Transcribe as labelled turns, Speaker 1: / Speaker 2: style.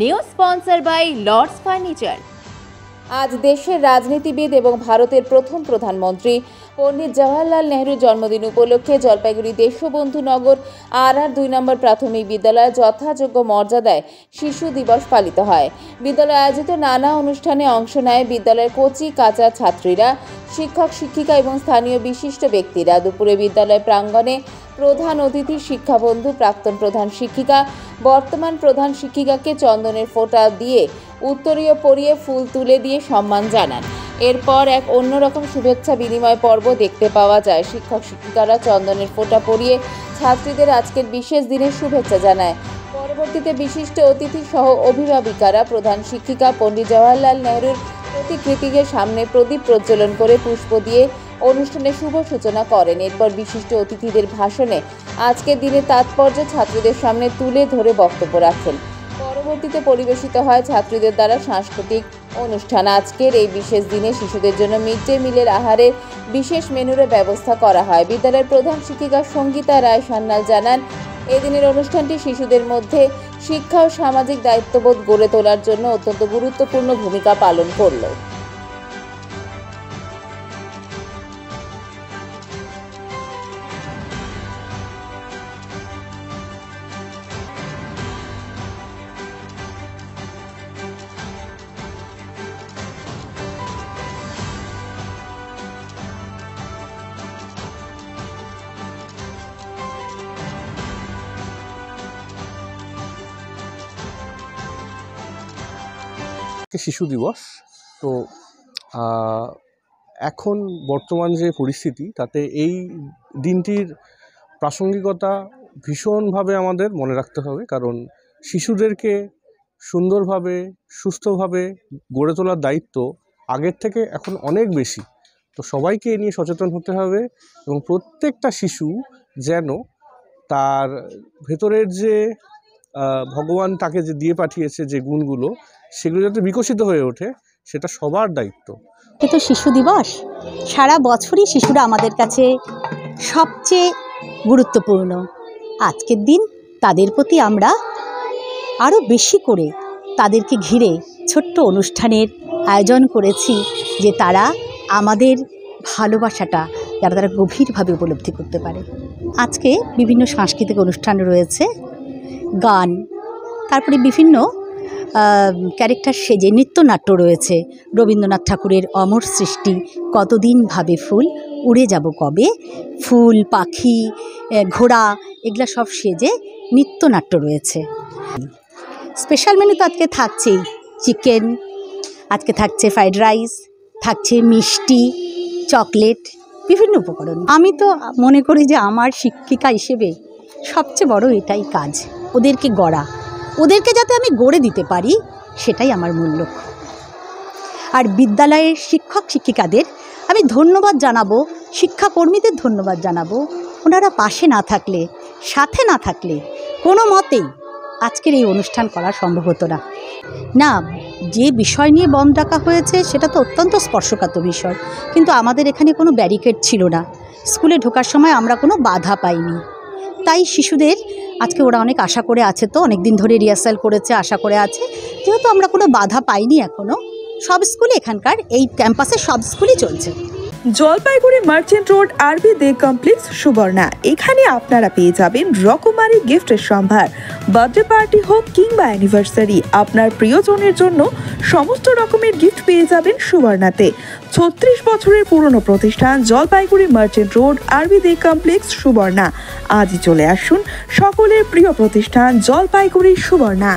Speaker 1: New sponsor by Lords Furniture.
Speaker 2: আজ দেশের রাজনীতিবিদ এবং ভারতের প্রথম প্রধানমন্ত্রী পণ্ডিত জওহরলাল নেহরুর জন্মদিন উপলক্ষে জলপাইগুড়ি দেশবন্ধু নগর আর 2 নম্বর প্রাথমিক বিদ্যালয়ে যথাযোগ্য মর্যাদায় শিশু দিবস পালিত হয়। বিদ্যালয়ে আয়োজিত নানা অনুষ্ঠানে অংশ নেয় বিদ্যালয়ের কচি কাঁচা ছাত্রীরা, শিক্ষক শিক্ষিকা এবং স্থানীয় বিশিষ্ট ব্যক্তিরা। দুপুরে বিদ্যালয় প্রাঙ্গণে প্রধান অতিথি শিক্ষাবন্ধু প্রাক্তন প্রধান শিক্ষিকা বর্তমান প্রধান শিক্ষিকাকে চন্দনের ফোঁটা দিয়ে উত্তরীয় পরিয়ে ফুল তুলে দিয়ে সম্মান জানান। এরপর এক অন্যরকম শুভেচ্ছা বিনিময় পর্ব দেখতে পাওয়া যায়। শিক্ষক শিক্ষিকারা চন্দনের ফোঁটা পরিয়ে ছাত্রীদের আজকের বিশেষ দিনের শুভেচ্ছা জানায়। পরবর্তীতে বিশিষ্ট অতিথি সহ অভিভাবিকারা প্রধান শিক্ষিকা পণ্ডিত জওহরলাল নেহরুর প্রতিকৃতিকে সামনে প্রদীপ প্রজ্বলন করে পুষ্প দিয়ে অনুষ্ঠানের শুভ সূচনা করেন। এরপর বিশিষ্ট অতিথিদের ভাষণে আজকের দিনের তাৎপর্য ছাত্রীদের সামনে তুলে ধরে বক্তব্য রাখেন। পরবর্তীতে পরিবেশিত হয় ছাত্রীদের দ্বারা সাংস্কৃতিক অনুষ্ঠান। আজকের এই বিশেষ দিনে শিশুদের জন্য মিড ডে মিলের আহারের বিশেষ মেনুর ব্যবস্থা করা হয়। বিদ্যালয়ের প্রধান শিক্ষিকা সঙ্গীতা রায় সান্যাল জানান, এদিনের অনুষ্ঠানটি শিশুদের মধ্যে শিক্ষা ও সামাজিক দায়িত্ববোধ গড়ে তোলার জন্য অত্যন্ত গুরুত্বপূর্ণ ভূমিকা পালন করল।
Speaker 3: শিশু দিবস তো এখন বর্তমান যে পরিস্থিতি তাতে এই দিনটির প্রাসঙ্গিকতা ভীষণভাবে আমাদের মনে রাখতে হবে, কারণ শিশুদেরকে সুন্দরভাবে সুস্থভাবে গড়ে তোলার দায়িত্ব আগের থেকে এখন অনেক বেশি। তো সবাইকে এ নিয়ে সচেতন হতে হবে এবং প্রত্যেকটা শিশু যেন তার ভেতরের যে ভগবান তাকে যে দিয়ে পাঠিয়েছে যে গুণগুলো, সেগুলো যাতে বিকশিত হয়ে ওঠে, সেটা সবার দায়িত্ব।
Speaker 4: তো শিশু দিবস সারা বছরই শিশুরা আমাদের কাছে সবচেয়ে গুরুত্বপূর্ণ। আজকের দিন তাদের প্রতি আমরা আরও বেশি করে তাদেরকে ঘিরে ছোট্ট অনুষ্ঠানের আয়োজন করেছি, যে তারা আমাদের ভালোবাসাটা তারা গভীরভাবে উপলব্ধি করতে পারে। আজকে বিভিন্ন সাংস্কৃতিক অনুষ্ঠান রয়েছে, গান, তারপরে বিভিন্ন ক্যারেক্টার সেজে নৃত্যনাট্য রয়েছে। রবীন্দ্রনাথ ঠাকুরের অমর সৃষ্টি কতদিন ভাবে ফুল, উড়ে যাব কবে, ফুল পাখি ঘোড়া এগুলা সব সেজে নৃত্যনাট্য রয়েছে। স্পেশাল মেনু তো আজকে থাকছেই, চিকেন, আজকে থাকছে ফ্রাইড রাইস, থাকছে মিষ্টি, চকলেট, বিভিন্ন উপকরণ। আমি তো মনে করি যে আমার শিক্ষিকা হিসেবে সবচেয়ে বড় এটাই কাজ, ওদেরকে গড়া, ওদেরকে যাতে আমি গড়ে দিতে পারি, সেটাই আমার মূল লক্ষ্য। আর বিদ্যালয়ের শিক্ষক শিক্ষিকাদের আমি ধন্যবাদ জানাবো, শিক্ষাকর্মীদের ধন্যবাদ জানাবো। ওনারা পাশে না থাকলে, সাথে না থাকলে কোনো মতেই আজকের এই অনুষ্ঠান করা সম্ভব হতো না। না, যে বিষয় নিয়ে বন্ধ রাখা হয়েছে সেটা তো অত্যন্ত স্পর্শকাতর বিষয়, কিন্তু আমাদের এখানে কোনো ব্যারিকেড ছিল না। স্কুলে ঢোকার সময় আমরা কোনো বাধা পাইনি। তাই শিশুদের আজকে ওরা অনেক আশা করে আছে, তো অনেক দিন ধরে রিহার্সাল করেছে, আশা করে আছে, যেহেতু আমরা কোনো বাধা পাইনি এখনও। সব স্কুলে, এখানকার এই ক্যাম্পাসে সব স্কুলই চলছে।
Speaker 5: জলপাইগুড়ি মার্চেন্ট রোড আরবি দে কমপ্লেক্স সুবর্ণা, এখানে আপনারা পেয়ে যাবেন রকমারি গিফটের সম্ভার। বার্থডে পার্টি হোক কিংবা অ্যানিভার্সারি, আপনার প্রিয়জনের জন্য সমস্ত রকমের গিফট পেয়ে যাবেন সুবর্ণাতে। 36 বছরের পুরনো প্রতিষ্ঠান জলপাইগুড়ি মার্চেন্ট রোড আরবি দে কমপ্লেক্স সুবর্ণা। আজই চলে আসুন সকলের প্রিয় প্রতিষ্ঠান জলপাইগুড়ি সুবর্ণা।